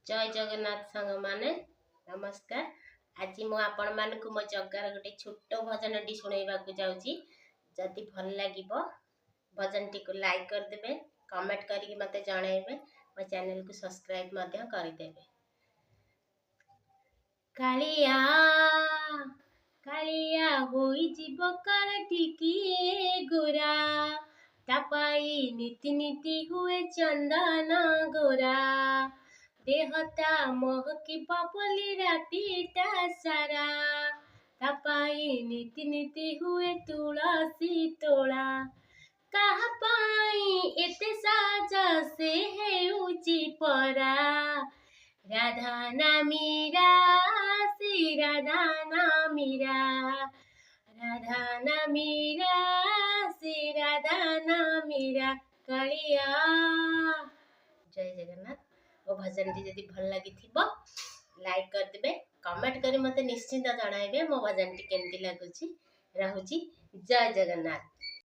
जय जगन्नाथ सांग माने नमस्कार। आज मु आपण मानकु मो जगार गोटे छोट भजन टी शुणेबा जाऊँगी। जदि भल लगे भजन टी को लाइक करदे, कमेंट करके मते जणाइबे, मो चैनल को सब्सक्राइब मध्य करदेबे। कालिया कालिया होई जीव काल टिकिए गोरा, तापाई नीति नीति हुए चंदन गोरा, देहता महकी पापली रातीटा सारा, तापाई नीति नीति हुए तुलसी तोला, कहा पाई एते साजा से हेउची परा, राधा नामीरा श्री राधा नामीरा, राधा नामीरा श्री राधा नामीरा कालिया। जय जगन्नाथ। वो भजन टी जदि भल लगी लाइक करदे, कमेंट करी मते निश्चिंत जणाइबे मो भजन टी केमती लागुची। रहुची जय जगन्नाथ।